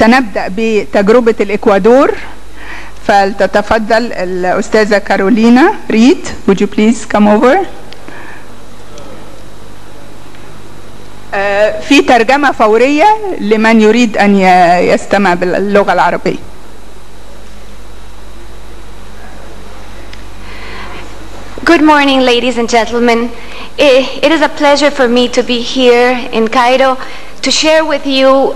سنبدأ بتجربة الإكوادور، فلتتفضل الأستاذة كارولينا ريد. Would you please come over؟ في ترجمة فورية لمن يريد أن يستمع باللغة العربية. Good morning, ladies and gentlemen. It is a pleasure for me to be here in Cairo to share with you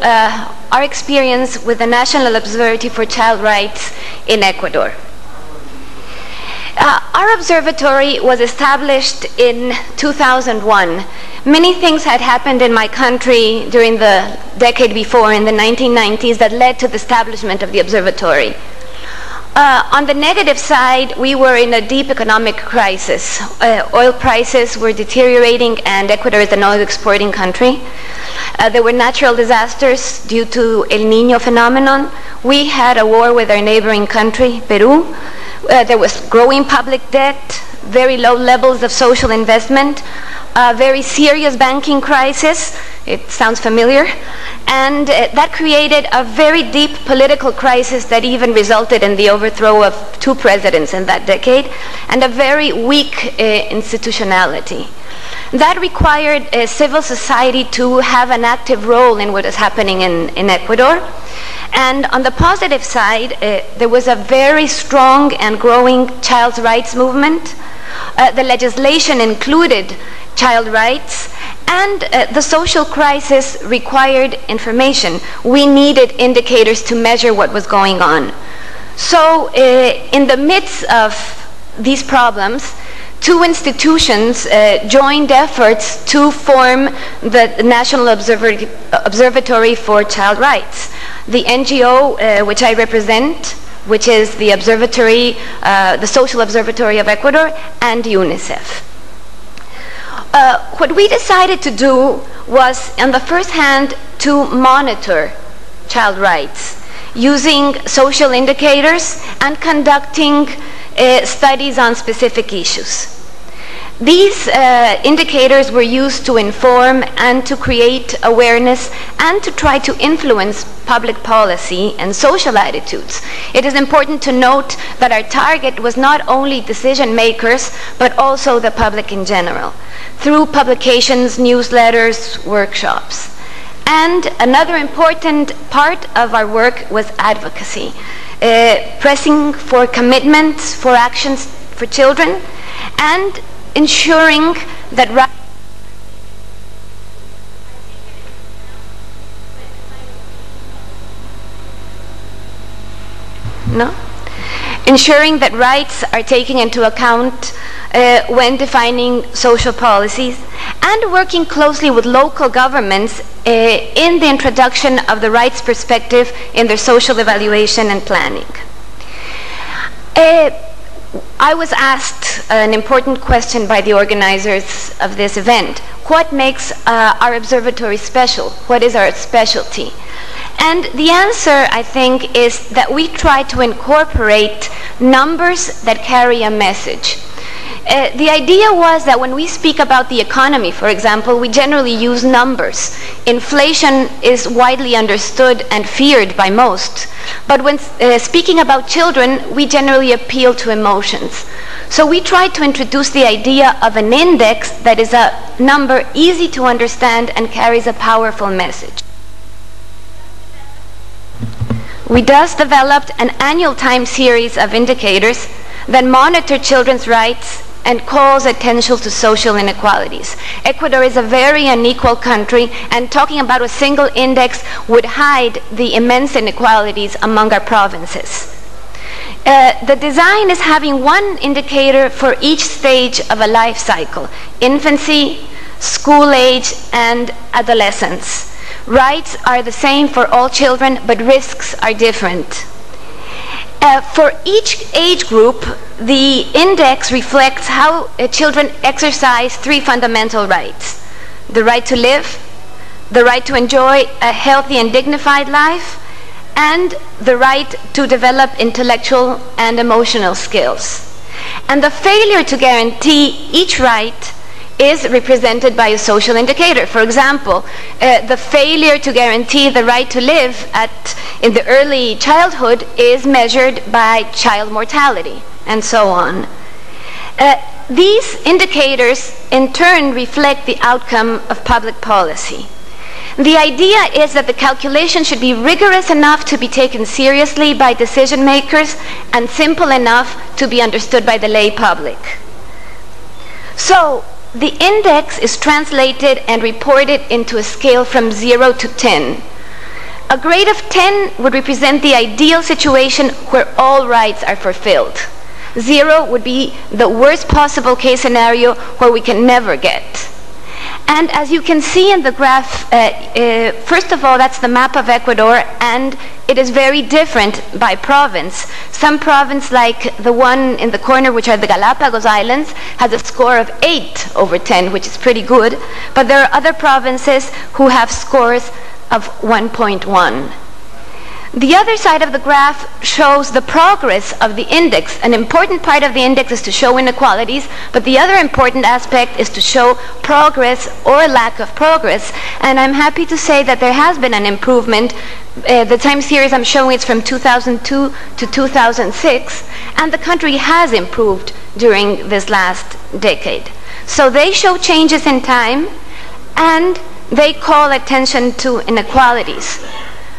our experience with the National Observatory for Child Rights in Ecuador. Our observatory was established in 2001. Many things had happened in my country during the decade before, in the 1990s, that led to the establishment of the observatory. On the negative side, we were in a deep economic crisis. Oil prices were deteriorating, and Ecuador is an oil exporting country. There were natural disasters due to El Niño phenomenon. We had a war with our neighboring country, Peru. There was growing public debt, very low levels of social investment, a very serious banking crisis. It sounds familiar. And that created a very deep political crisis that even resulted in the overthrow of 2 presidents in that decade, and a very weak institutionality. That required civil society to have an active role in what is happening in Ecuador. And on the positive side, there was a very strong and growing child's rights movement. The legislation included child rights, and the social crisis required information. We needed indicators to measure what was going on. So in the midst of these problems, 2 institutions joined efforts to form the National Observatory for Child Rights. The NGO which I represent, which is the observatory, the Social Observatory of Ecuador, and UNICEF. What we decided to do was, on the first hand, to monitor child rights using social indicators and conducting studies on specific issues. These indicators were used to inform and to create awareness and to try to influence public policy and social attitudes. It is important to note that our target was not only decision makers, but also the public in general, through publications, newsletters, workshops. And another important part of our work was advocacy, pressing for commitments, for actions for children, and ensuring that rights are taken into account when defining social policies, and working closely with local governments in the introduction of the rights perspective in their social evaluation and planning. I was asked an important question by the organizers of this event. What makes our observatory special? What is our specialty? And the answer, I think, is that we try to incorporate numbers that carry a message. The idea was that when we speak about the economy, for example, we generally use numbers. Inflation is widely understood and feared by most. But when speaking about children, we generally appeal to emotions. So we tried to introduce the idea of an index that is a number easy to understand and carries a powerful message. We thus developed an annual time series of indicators that monitor children's rights and calls attention to social inequalities. Ecuador is a very unequal country, and talking about a single index would hide the immense inequalities among our provinces. The design is having one indicator for each stage of a life cycle: infancy, school age, and adolescence. Rights are the same for all children, but risks are different. For each age group, the index reflects how children exercise 3 fundamental rights: the right to live, the right to enjoy a healthy and dignified life, and the right to develop intellectual and emotional skills. And the failure to guarantee each right is represented by a social indicator. For example, the failure to guarantee the right to live in the early childhood is measured by child mortality, and so on. These indicators in turn reflect the outcome of public policy. The idea is that the calculation should be rigorous enough to be taken seriously by decision makers and simple enough to be understood by the lay public. So, the index is translated and reported into a scale from 0 to 10. A grade of 10 would represent the ideal situation where all rights are fulfilled. 0 would be the worst possible case scenario where we can never get. And as you can see in the graph, first of all, that's the map of Ecuador, and it is very different by province. Some province, like the one in the corner, which are the Galapagos Islands, has a score of 8 over 10, which is pretty good. But there are other provinces who have scores of 1.1. The other side of the graph shows the progress of the index. An important part of the index is to show inequalities, but the other important aspect is to show progress or lack of progress. And I'm happy to say that there has been an improvement. The time series I'm showing is from 2002 to 2006, and the country has improved during this last decade. So they show changes in time, and they call attention to inequalities.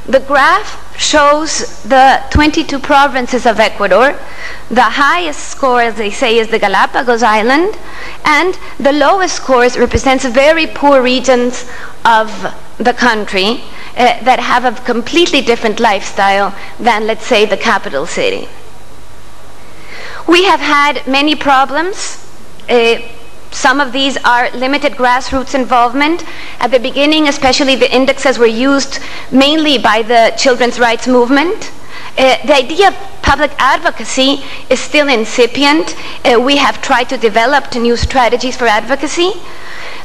The graph shows the 22 provinces of Ecuador. The highest score, as they say, is the Galapagos Island, and the lowest scores represents very poor regions of the country that have a completely different lifestyle than, let's say, the capital city. We have had many problems. Some of these are limited grassroots involvement. At the beginning, especially, the indexes were used mainly by the children's rights movement. The idea of public advocacy is still incipient. We have tried to develop new strategies for advocacy.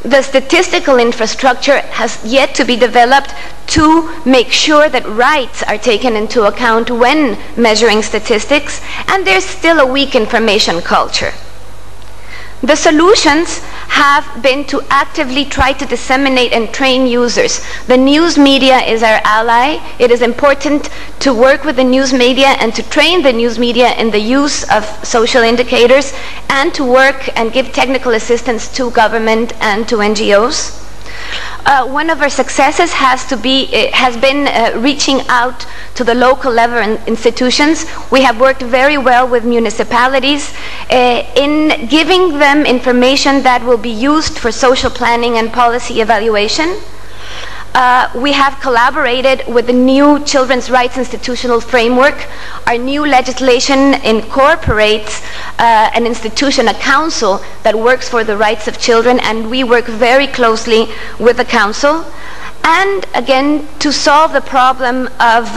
The statistical infrastructure has yet to be developed to make sure that rights are taken into account when measuring statistics, and there's still a weak information culture. The solutions have been to actively try to disseminate and train users. The news media is our ally. It is important to work with the news media and to train the news media in the use of social indicators, and to work and give technical assistance to government and to NGOs. One of our successes has been reaching out to the local level institutions. We have worked very well with municipalities in giving them information that will be used for social planning and policy evaluation. We have collaborated with the new Children's Rights Institutional Framework. Our new legislation incorporates an institution, a council, that works for the rights of children, and we work very closely with the council. And again, to solve the problem of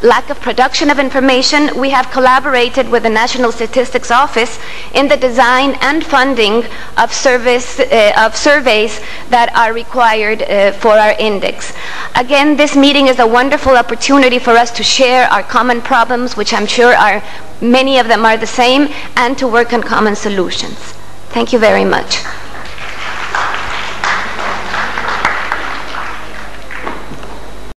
lack of production of information, we have collaborated with the National Statistics Office in the design and funding of surveys that are required for our index. Again, this meeting is a wonderful opportunity for us to share our common problems, which I'm sure many of them are the same, and to work on common solutions. Thank you very much.